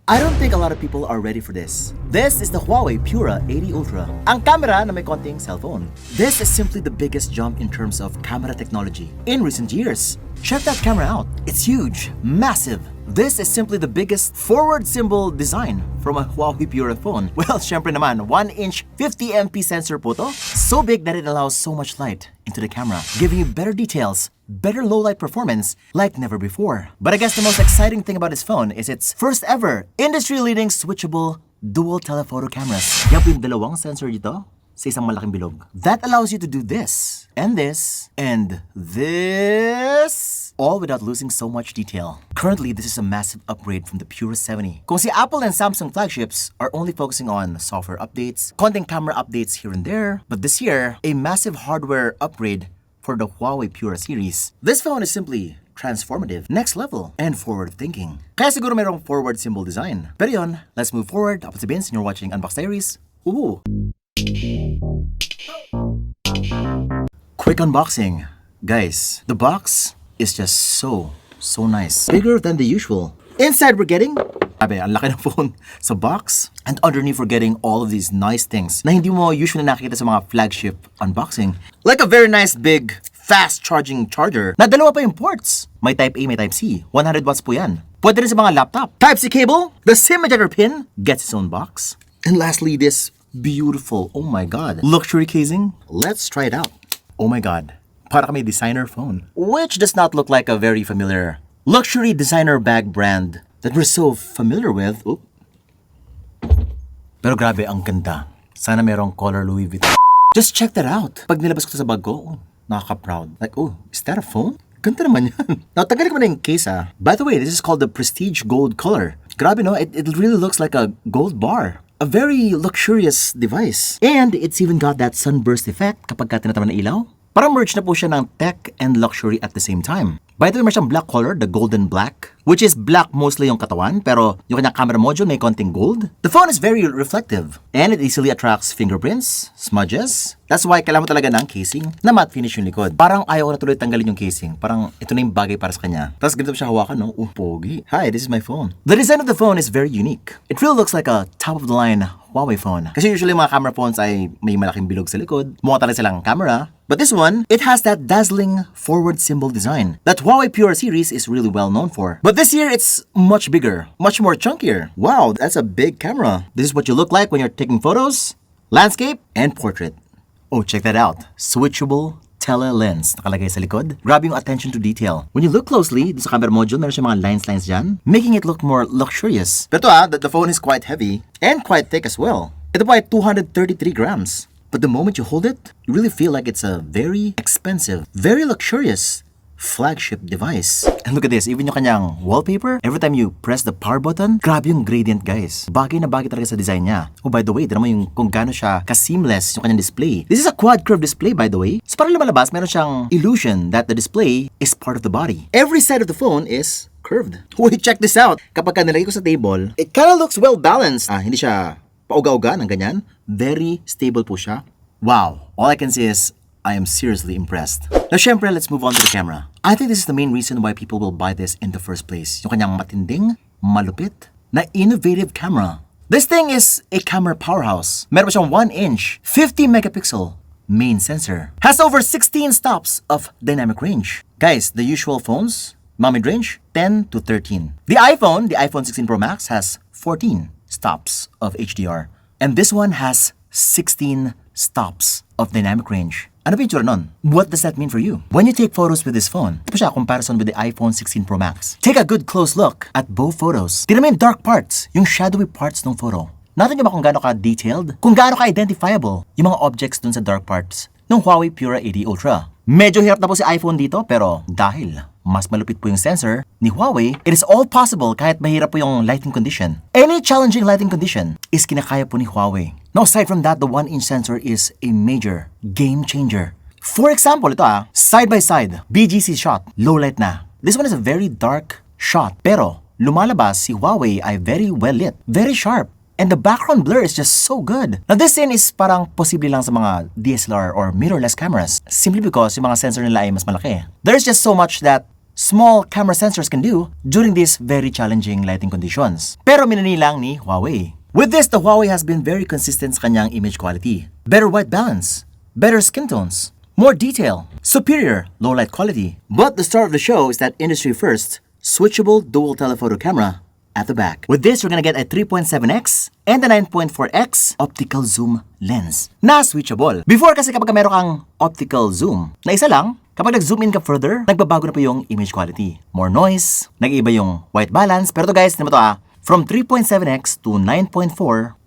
I don't think a lot of people are ready for this. This is the HUAWEI Pura80 Ultra. Ang camera na may konting cellphone. This is simply the biggest jump in terms of camera technology in recent years. Check that camera out. It's huge, massive. This is simply the biggest forward symbol design from a HUAWEI Pura phone. Well, syempre naman, 1-inch 50MP sensor po to. So big that it allows so much light into the camera, giving you better details, better low light performance like never before. But I guess the most exciting thing about this phone is its first ever industry-leading switchable dual-telephoto cameras. Yan po yung dalawang sensor dito sa isang malaking bilog. That allows you to do this, and this, all without losing so much detail. Currently, this is a massive upgrade from the Pura80. Kung si Apple and Samsung flagships are only focusing on software updates, konting camera updates here and there, but this year, a massive hardware upgrade for the HUAWEI Pura series. This phone is simply transformative, next level, and forward-thinking. Kaya siguro mayroong forward symbol design. Pero yun, let's move forward. Ako si Vince and you're watching Unbox Diaries. Ooh! Quick unboxing. Guys, the box is just so nice. Bigger than the usual. Inside we're getting, ang laki ng phone sa box. And underneath we're getting all of these nice things na hindi mo usually nakikita sa mga flagship unboxing. Like a very nice big fast charging charger na dalawa pa yung ports. May Type A, may Type C. 100 watts po yan. Pwede rin sa mga laptop. Type C cable, the SIM ejector pin gets its own box. And lastly, this beautiful, oh my god, luxury casing. Let's try it out. Oh my god, para kami designer phone. Which does not look like a very familiar luxury designer bag brand that we're so familiar with. Oop. Pero grabe, ang ganda. Sana merong color Louis Vuitton. Just check that out. Pag nilabas ko sa bag ko, nakaka-proud. Like, oh, is that a phone? Ganda naman yan. Now, tagalin ko na yung case ah. By the way, this is called the Prestige Gold color. Grabe no, it really looks like a gold bar. A very luxurious device. And it's even got that sunburst effect kapag ka tinataman ng ilaw. Parang merge na po siya ng tech and luxury at the same time. By the way, meron siyang black color, the golden black, which is black mostly yung katawan, pero yung kanyang camera module may konting gold. The phone is very reflective, and it easily attracts fingerprints, smudges. That's why kailangan mo talaga ng casing na matte finish yung likod. Parang ayaw ko na tuloy tanggalin yung casing. Parang ito na yung bagay para sa kanya. Tapos ganito siya hawakan, no? Pogi. Hi, this is my phone. The design of the phone is very unique. It really looks like a top-of-the-line HUAWEI phone. Kasi usually mga camera phones ay may malaking bilog sa likod. Mukha talaga silang camera. But this one, it has that dazzling forward symbol design that HUAWEI Pura series is really well known for. But this year, it's much bigger, much more chunkier. Wow, that's a big camera. This is what you look like when you're taking photos, landscape, and portrait. Oh, check that out. Switchable tele-lens nakalagay sa likod. Grabe yung attention to detail. When you look closely, sa camera module, meron siya mga lines dyan, making it look more luxurious. Pero the phone is quite heavy and quite thick as well. Ito po ay 233 grams. But the moment you hold it, you really feel like it's a very expensive, very luxurious flagship device. And look at this, even yung kanyang wallpaper, every time you press the power button, grabe yung gradient guys. Bagay na bagay talaga sa design niya. Oh, by the way, dito naman yung kung gaano siya ka-seamless yung kanyang display. This is a quad curve display by the way. So para lumalabas, meron siyang illusion that the display is part of the body. Every side of the phone is curved. Wait, check this out. Kapag ka nilagay ko sa table, it kind of looks well balanced. Hindi siya pauga-uga ng ganyan. Very stable po siya. Wow, all I can say is I am seriously impressed. Now, syempre, let's move on to the camera. I think this is the main reason why people will buy this in the first place. Yung kanyang matinding, malupit, na innovative camera. This thing is a camera powerhouse. Meron pa siyang 1-inch, 50 megapixel main sensor. Has over 16 stops of dynamic range. Guys, the usual phones, mid-range, 10 to 13. The iPhone 16 Pro Max has 14 stops of HDR. And this one has 16 stops of dynamic range. Ano ba yung tsura nun? What does that mean for you? When you take photos with this phone, ito pa siya comparison with the iPhone 16 Pro Max. Take a good close look at both photos. Tignan mo yung dark parts, yung shadowy parts ng photo. Natin nyo ba kung gaano ka-detailed? Kung gaano ka-identifiable yung mga objects dun sa dark parts ng HUAWEI Pura80 Ultra. Medyo hirap na po si iPhone dito, pero dahil mas malupit po yung sensor ni HUAWEI, it is all possible kahit mahirap po yung lighting condition. Any challenging lighting condition is kinakaya po ni HUAWEI. Now, aside from that, the 1-inch sensor is a major game changer. For example, ito side-by-side, BGC shot, low light na. This one is a very dark shot, pero lumalabas si HUAWEI ay very well lit, very sharp. And the background blur is just so good. Now this scene is parang posible lang sa mga DSLR or mirrorless cameras simply because yung mga sensor nila ay mas malaki. There's just so much that small camera sensors can do during these very challenging lighting conditions. Pero minani lang ni Huawei. With this, the Huawei has been very consistent sa kanyang image quality. Better white balance, better skin tones, more detail, superior low light quality. But the star of the show is that industry first, switchable dual telephoto camera at the back. With this, you're gonna get a 3.7x and a 9.4x optical zoom lens na switchable. Before kasi kapag meron kang optical zoom na isa lang, kapag nag-zoom in ka further, nagbabago na po yung image quality. More noise, nag-iiba yung white balance. Pero to guys, tingnan mo to from 3.7x to 9.4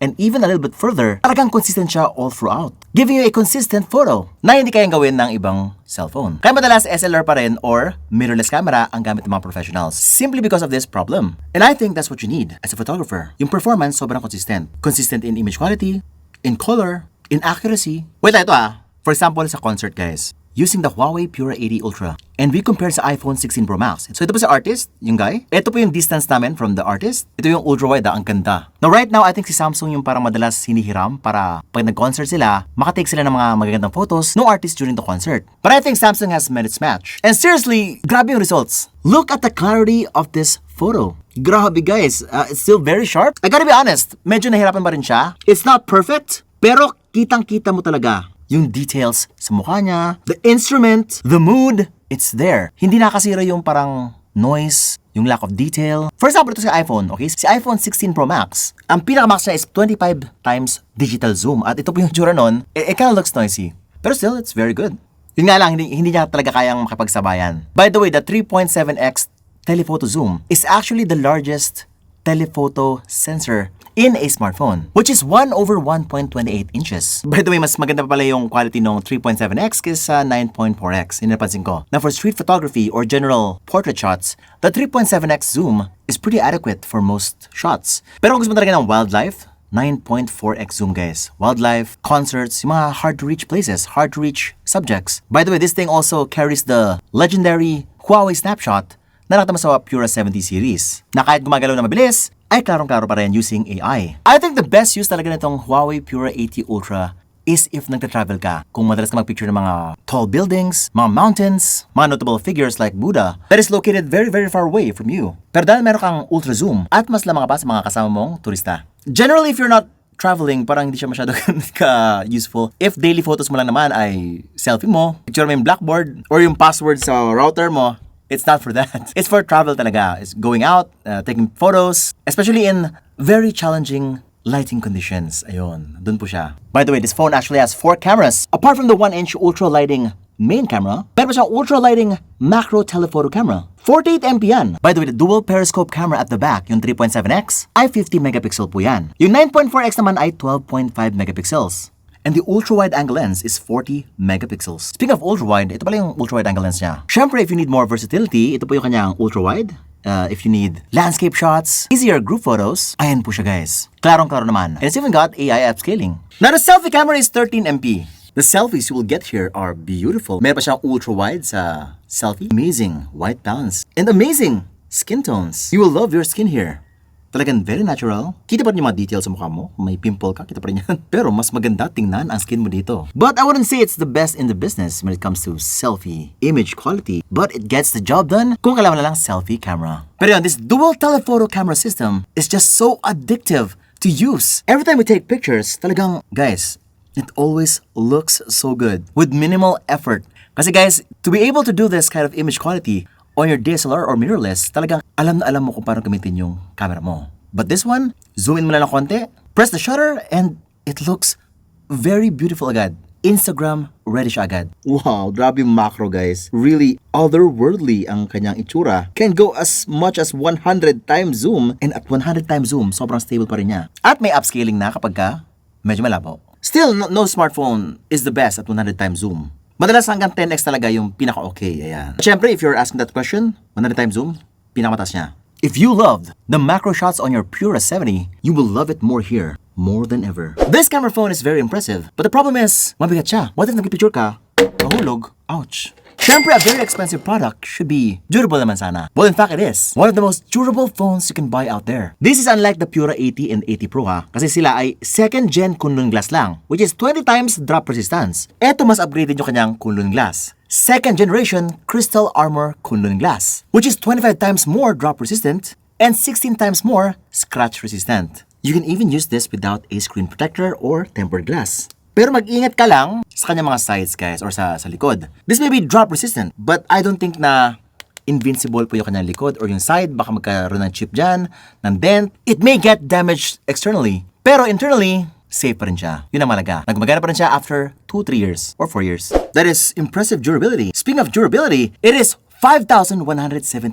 and even a little bit further, talagang consistent siya all throughout, giving you a consistent photo na hindi kayang gawin ng ibang cellphone. Kaya madalas SLR pa rin or mirrorless camera ang gamit ng mga professionals simply because of this problem. And I think that's what you need as a photographer. Yung performance sobrang consistent. Consistent in image quality, in color, in accuracy. Wait lang ito For example, sa concert guys, using the HUAWEI Pura80 Ultra. And we compare sa iPhone 16 Pro Max. So ito po si artist, yung guy. Ito po yung distance namin from the artist. Ito yung ultra-wide, ang ganda. Now right now, I think si Samsung yung parang madalas hinihiram para pag nag-concert sila, makatake sila ng mga magagandang photos ng artist during the concert. But I think Samsung has met its match. And seriously, grabe yung results. Look at the clarity of this photo. Grabe guys, it's still very sharp. I gotta be honest, medyo nahirapan pa rin siya. It's not perfect, pero kitang-kita mo talaga yung details sa mukha niya, the instrument, the mood, it's there. Hindi nakasira yung parang noise, yung lack of detail. For example, ito si iPhone, okay? Si iPhone 16 Pro Max, ang pinaka-max niya is 25 times digital zoom. At ito po yung tsura nun, it kind of looks noisy. Pero still, it's very good. Yun nga lang, hindi niya talaga kayang makipagsabayan. By the way, the 3.7x telephoto zoom is actually the largest telephoto sensor in a smartphone, which is 1/1.28 inches. By the way, mas maganda pa pala yung quality ng 3.7x kaysa 9.4x. Napansin ko. Now for street photography or general portrait shots, the 3.7x zoom is pretty adequate for most shots. Pero kung gusto mo talaga ng wildlife, 9.4x zoom guys. Wildlife, concerts, yung mga hard to reach places, hard to reach subjects. By the way, this thing also carries the legendary HUAWEI snapshot na nakita mo sa Pura80 series, na kahit gumagalaw na mabilis, ay klarong-klaro pa rin using AI. I think the best use talaga nitong HUAWEI Pura80 Ultra is if nagta-travel ka. Kung madalas ka mag-picture ng mga tall buildings, mga mountains, mga notable figures like Buddha that is located very very far away from you. Pero dahil meron kang ultra zoom at mas lamang ka pa sa mga kasama mong turista. Generally, if you're not traveling, parang hindi siya masyado ka-useful. If daily photos mo lang naman ay selfie mo, picture mo yung blackboard, or yung password sa router mo, it's not for that. It's for travel talaga. It's going out, taking photos, especially in very challenging lighting conditions. Ayun, dun po siya. By the way, this phone actually has 4 cameras. Apart from the 1-inch ultra lighting main camera, meron pa siyang ultra lighting macro telephoto camera. 48MP yan. By the way, the dual periscope camera at the back, yung 3.7x, ay 50 megapixel po yan. Yung 9.4x naman ay 12.5 megapixels. And the ultra-wide angle lens is 40 megapixels. Speaking of ultra-wide, ito pala yung ultra-wide angle lens niya. Siyempre, if you need more versatility, ito po yung kanyang ultra-wide. If you need landscape shots, easier group photos, ayan po siya guys. Klarong-klaro naman. And it's even got AI upscaling. Now, the selfie camera is 13MP. The selfies you will get here are beautiful. Meron pa siyang ultra-wide sa selfie. Amazing white balance. And amazing skin tones. You will love your skin here. Talagang very natural. Kita pa rin yung mga details sa mukha mo. May pimple ka, kita pa rin yan. Pero mas maganda tingnan ang skin mo dito. But I wouldn't say it's the best in the business when it comes to selfie image quality. But it gets the job done kung kailangan na lang selfie camera. Pero yun, this dual telephoto camera system is just so addictive to use. Every time we take pictures, talagang, guys, it always looks so good with minimal effort. Kasi guys, to be able to do this kind of image quality on your DSLR or mirrorless, talagang alam na alam mo kung paano gamitin yung camera mo. But this one, zoom in mo lang ng konti, press the shutter, and it looks very beautiful agad. Instagram ready siya agad. Wow, grabe yung macro guys. Really otherworldly ang kanyang itsura. Can go as much as 100 times zoom, and at 100 times zoom, sobrang stable pa rin niya. At may upscaling na kapag ka medyo malabo. Still, no smartphone is the best at 100 times zoom. Madalas hanggang 10x talaga yung pinaka-okay. Ayan. Siyempre, if you're asking that question, 100 times zoom, pinakamatas niya. If you loved the macro shots on your Pura80, you will love it more here, more than ever. This camera phone is very impressive, but the problem is, mabigat siya. What if nagpipicture ka, mahulog, ouch. Siyempre, a very expensive product should be durable naman sana. Well, in fact, it is. One of the most durable phones you can buy out there. This is unlike the Pura80 and 80 Pro kasi sila ay second gen Kunlun glass lang, which is 20 times drop resistance. Eto mas upgraded yung kanyang Kunlun glass. second generation crystal armor kunlun glass, which is 25 times more drop resistant and 16 times more scratch resistant. You can even use this without a screen protector or tempered glass. Pero mag-ingat ka lang sa kanyang mga sides, guys, or sa likod. This may be drop resistant, but I don't think na invincible po yung kanyang likod or yung side. Baka magkaroon ng chip dyan, ng dent. It may get damaged externally, pero internally, safe pa rin siya. Yun ang malaga. Nagmagana pa rin siya after 2-3 years or 4 years. That is impressive durability. Speaking of durability, it is 5,170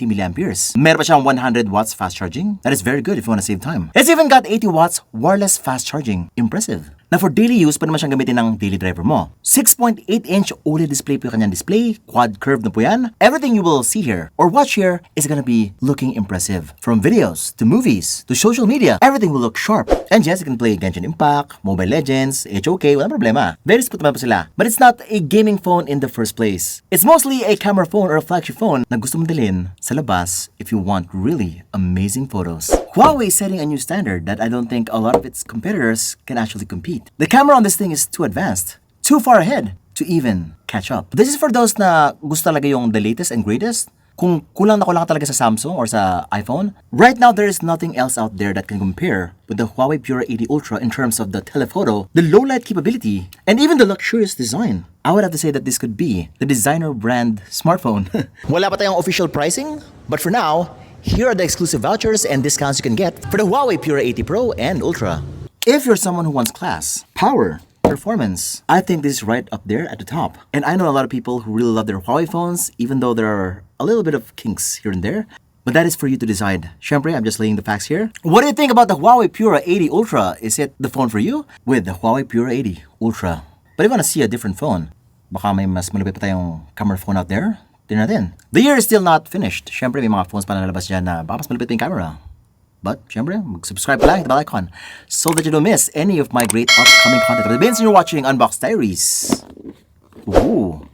milliamperes. Meron pa siyang 100 watts fast charging. That is very good if you want to save time. It's even got 80 watts wireless fast charging. Impressive. Na for daily use, pa naman siyang gamitin ng daily driver mo. 6.8-inch OLED display po yung kanyang display. Quad curve na po yan. Everything you will see here or watch here is gonna be looking impressive. From videos, to movies, to social media, everything will look sharp. And yes, you can play Genshin Impact, Mobile Legends, HUAWEI, walang problema. Very smooth naman po sila. But it's not a gaming phone in the first place. It's mostly a camera phone or a flagship phone na gusto mong dalhin sa labas if you want really amazing photos. Huawei is setting a new standard that I don't think a lot of its competitors can actually compete. The camera on this thing is too advanced, too far ahead to even catch up. This is for those na gusto talaga yung the latest and greatest. Kung kulang na talaga sa Samsung or sa iPhone, right now there is nothing else out there that can compare with the HUAWEI Pura80 Ultra in terms of the telephoto, the low light capability, and even the luxurious design. I would have to say that this could be the designer brand smartphone. Wala pa tayong official pricing, but for now, here are the exclusive vouchers and discounts you can get for the HUAWEI Pura80 Pro and Ultra. If you're someone who wants class, power, performance, I think this is right up there at the top. And I know a lot of people who really love their Huawei phones, even though there are a little bit of kinks here and there. But that is for you to decide. Syempre, I'm just laying the facts here. What do you think about the HUAWEI Pura80 Ultra? Is it the phone for you? With the HUAWEI Pura80 Ultra. But if you want to see a different phone, baka may mas malupit pa tayong camera phone out there, tingnan natin. The year is still not finished. Syempre, may mga phones pa nalabas dyan na baka mas malupit pa yung camera. But, syempre, mag-subscribe lang, hit the bell icon so that you don't miss any of my great upcoming content. But since you're watching Unbox Diaries. Ooh.